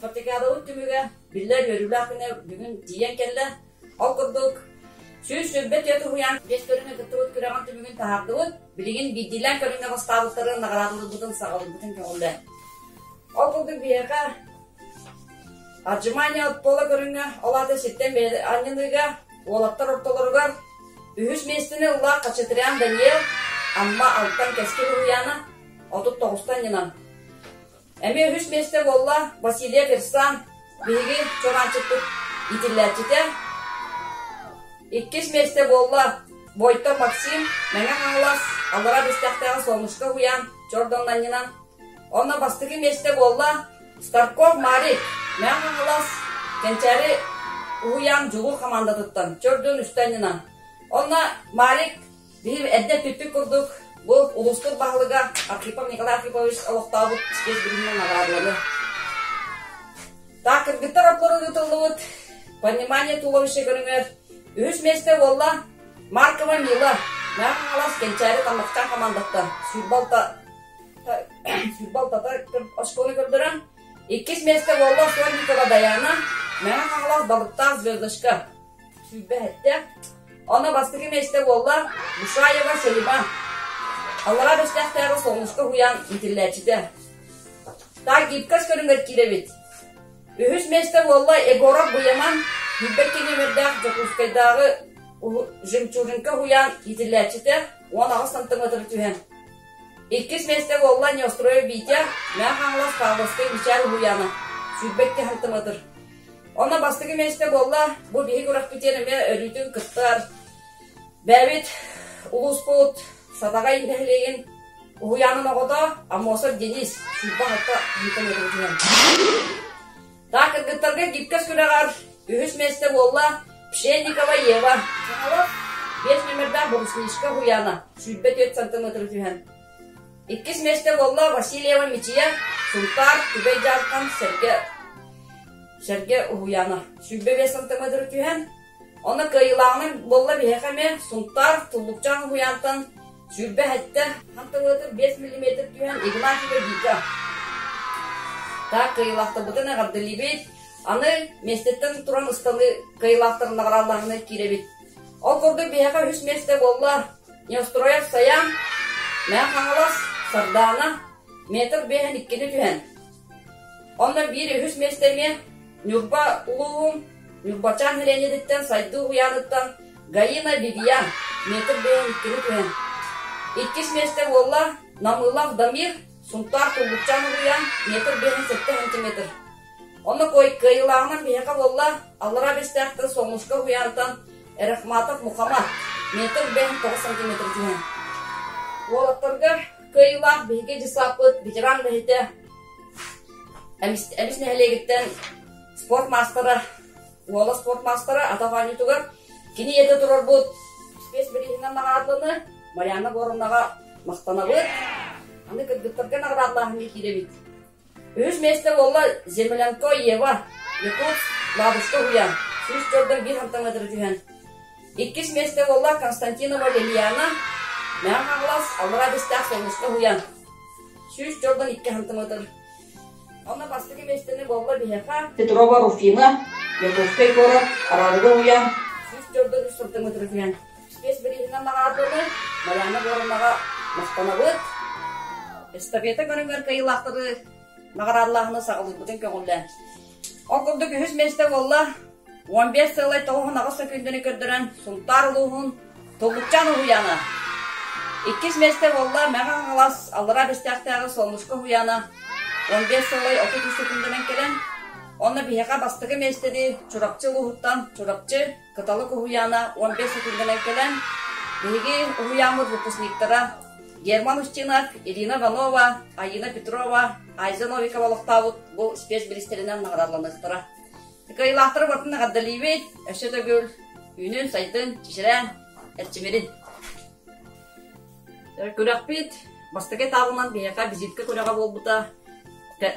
спартакиада өттүмүгө биллер өрүлө күнү бүгүн диен келе ол курдук. Сүз сөббет өтү хуян бес көрүнө кыттыбыт күрөгөн түмүгүн тахардыбыт. Билигин бидилен көрүнө бастабыттары наградылыбытын сагалыбытын көңүлдө. Ол курдук бияка Аржымания отпола көрүнгө оларды сеттен бери анныныга олаттар ортолоргор үһүс местини ула качытырян Даниэл амма алттан кескил хуяна отут тогустан жынан. Эми үһүс месте болла Василия Кирсан биги чоранчыттык итиллерчите. Иккис месте болла Бойто Максим меңе хаңлас алара бестяктагы солнышка хуян Жордандан жынан. Онна бастыгы месте болла Старков Марик меңе хаңлас кенчери уян жугу команда туттан Жордан үстөнүнөн. Онна Марик бир эдде түттүк курдук. Бул улустук баглыга Архипов Николай Архипович алоктабыт спец биринен наградалады. Так кыргыттар оплору утулдубут. Понимание туловище көрүңөр. Үс месте болла Маркова Мила. Мына алас кенчери тамакчан командаттан. Сүйбалтата ошкону көрдөрөн. Иккис месте болла Сонникова Даяна. Мына алас балыктар звездочка. Сүйбетте. Она бастыгы месте болла Бушаева Селима. Аллара бестяктагы солнышка хуян итиллерчиде. Так гипкас көрүнгөр киребит. Үһүс месте болла Егоров Буяман. Гибеккене мердак Жакускайдагы жемчужинка хуян итиллерчиде. 10 сантиметр түһен. Иккис месте болла Неостроев Витя. Мен хаңлас Павловский Мичал хуяна. Сүйбекке сантиметр. Она бастыгы месте болла бу биги көрөк битенеме өрүтүн кыттар. Бәбит улуспут садага индехлеген уянын огода Амосов Денис сүйба хатта сантиметр түһен. Так кыттарга гипкас күрөгөр үһүс месте болла Пшенникова Ева. 5 номерда Борсничка хуяна сүйбе 4 сантиметр түһен. Иккис месте болла Васильева Мичия Султар Түбей жаркан Серге уяна сүйбе 5 сантиметр түһен. Оны кыйылаңын болла бихекеме Султар Тулукчан хуянтан сүйбе хатта сантиметр 5 мм түһен Игнатьева Вика. Так кыйылакта бутына гаддылибит. Аны местеттен туран ыстаны кыйылактарын наградаларына киребит. Ол курду бихека үс месте болла Неустроев Саян мен хаңалас Сардана метр 5 түһен. Онда бир үс местеме Нюрба улуум Нюрбачан хеленедиттен Сайды хуяныттан Гаина Вивиян метр 5 түһен. Иккис месте болла Намылав Дамир Сунтар Тулукчан хуян метр 5 сантиметр. Оны кой кыйылаңын бияка болла Аллара бестяктын солнышка хуянтан Эрахматов Мухаммад метр 9 сантиметр түһен. Олаттарга кыйылак биге жисапыт ветеран бехите Эмис нехелегиттен спорт мастера Уола спорт мастера атаган ютугар кини ете турар бут спец биринен наградалыны Марианна Горовнага мактанабыт. Аны кыргыттарга наградаларны киребит. Үс месте болла Землянко Ева Якутск Ладушка хуян сүз жордан 1 сантиметр түһен. Иккис месте болла Константинова Лилияна мен хаңлас Аллара бестяк солнышка хуян сүз жордан 2 сантиметр. Она бастыгы местени болла бихека Петрова Руфина Яковская Кора Арадыга хуян сүз жордан 3 сантиметр түһен. Спец биринен наградалыны Марианна Горовнага мактанабыт. Эстафета көрүнгөр кыйылактары наградаларны сагалыбытын көңүлдө. Окурдук үс месте болла 15 сылай тоғынағы сөкіндіні көрдірін Султар Луғын Толукчан хуяна. Иккис месте болла мәған қалас Аллара бестяқтағы солнышқа хуяна 15 сылай 30 сөкіндінен келен. Оны бияқа бастығы местеді Чурапчы Луғыттан Чурапчы Каталык хуяна 15 сөкіндінен келен. Беги хуямыр выпускниктара Герман Устинов, Ирина Ванова, Аина Петрова, Айза Новикова Лохтавут бұл спец билистерінен наградаланықтыра. Кыйылақтары бартын гаддалибет, өші төгіл, үйнін, сайтын, кешірен, әрчімерін. Көрәкпет, бастығы табынан бияқа визитка көреға болбыта.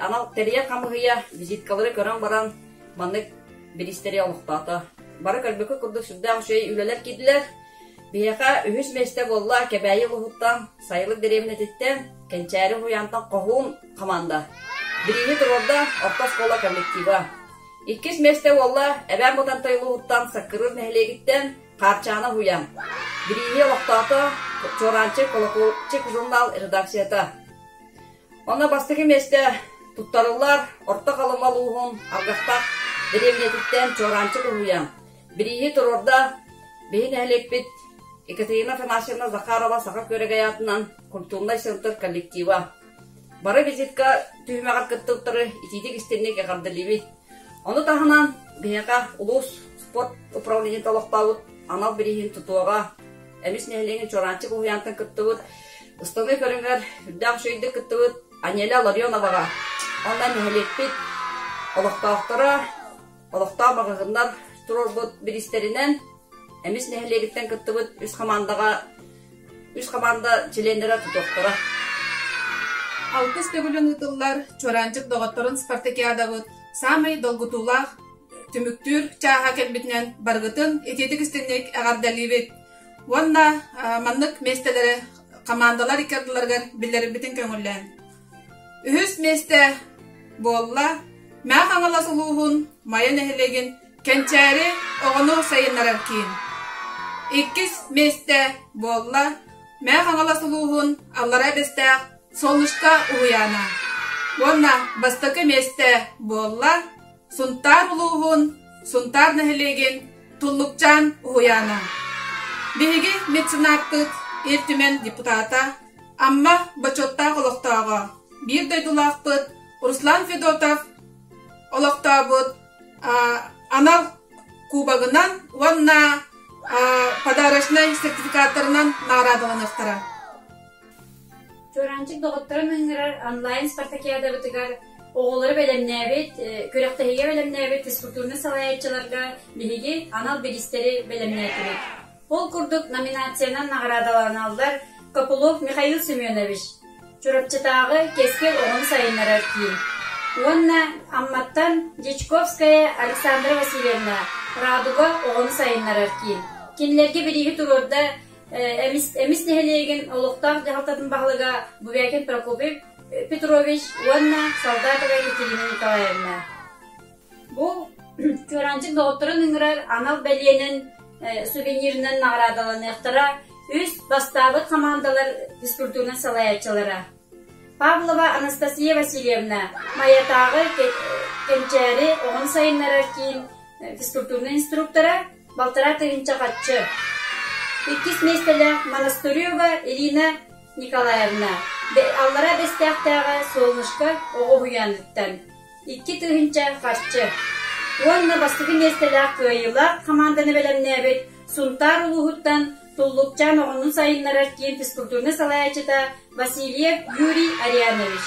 Анал тәрия қамығыя визиткалары көрін баран маңнық билистері олықтата. Бары көлбікі күрдік сүрді ағышай үлелер кеділер. Бияқа үхіс месте болла кәбәйі лұғыттан, сайылық деревнететтен, кәнчәрі хуянтан қоғуын команда. Бирихи турорда орта школа коллектива. Иккис месте олла эбен ботан тайылуыттан саккырыр нәхилегиттен қарчаны хуям. Бирихи олақтата чоранчы колоколчык журнал редакцията. Она бастығы месте туттарылар орта қалымалуғын арғақтақ деревнетиттен чоранчы хуям. Бирихи турорда бейін әлекбет Екатерина Афанасьевна Захарова сақа көрегеятынан культурный центр коллектива. Бары визитка түймеғат кыттылтыры итидик истернеге қардылыбет. Оны тағынан бейіға улус спорт управление талықтауыт, анал бірейін тұтуаға, әміс нәхіленген чоранчы құхуянтын кыттывыт, ұстаны көріңгер үрдәқ шөйді кыттывыт Анеля Ларионоваға. Онда нәхілекпет олықтауықтыра, олықтау мағығындар тұрорбыт бірістерінен әміс нәхілегіттен кыттывыт үз команда чилендері тұтуқтыра. Алтыс төгілін ұтылар чоранчык доғаттырын спартакиадабыт, самый долгутулақ түміктүр чаға келбетінен барғытын ететік істенек ағардалибет. Онна маннык местелері командалар икерділергер білдері бітін көңіллен. Үхіс месте болла, мәқ аңылас ұлуғын майы нәхілеген кәнчәрі оғыны сайынларар кейін. Иккіс месте болла, мәқ аңылас ұлуғын аллара бестәқ солнышка уяна. Онна бастакы месте болла, сунтар улуғын, сунтар нәхілеген тұллықчан уяна. Беги меценаттык эртімен депутата, амма бачотта олықтаға. Bir дойдулақпыт Руслан Федотов олықтабыт анал кубагынан, онна подарочный сертификаттарынан нағрадылынықтыра. Чоранчык доғыттарын ұңырар онлайн спартакиада бұтығар оғылары бәлемнәбет, көріқтіге бәлемнәбет, физкультурны салаятчыларға біліге анал белістері бәлемнәбет. Ол күрдік номинациянан нағрадаланалдар Копылов Михаил Семенович. Чурапчатағы кескел оғын сайынларар кейін. Онна Амматтан Дичковская Александра Васильевна Радуга оғын сайынларар кейін. Кенлерге бірігі тұрорда Эмис нехелеген олықтақ жағалтатын бағылыға Бубякин Прокопив Петрович, Уанна Солдатова Екатерина Николаевна. Бұл чоранчык доғыттырын ұңырар анал бәлиенің сувенирінен нағрадаланы ықтыра үз бастабыт командалар физкультурны салаятчылара. Павлова Анастасия Васильевна маятағы кенчәрі оғын сайынларар кейін физкультурны инструктора Балтара тығынча қатшы. Иккис местелі Монастырёва Ирина Николаевна. Аллара бестяқтағы солнышка оғы хуянлыктан. Икки тығынча қатшы. Онна бастығы местелі күйілар команданы бәлемнәбет Сунтар улуғыттан Тұллықчан оғының сайынларар кейін физкультурны салаячыта Васильев Юрий Арианович.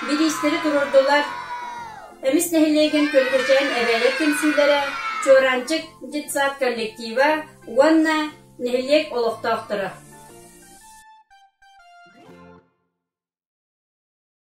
Bir isteri tururdular. Эмис нәхилеген көлгірчен әвәлек кенсілері Чоранчык детсад коллектива Уанна нәхилек олықтақтыры.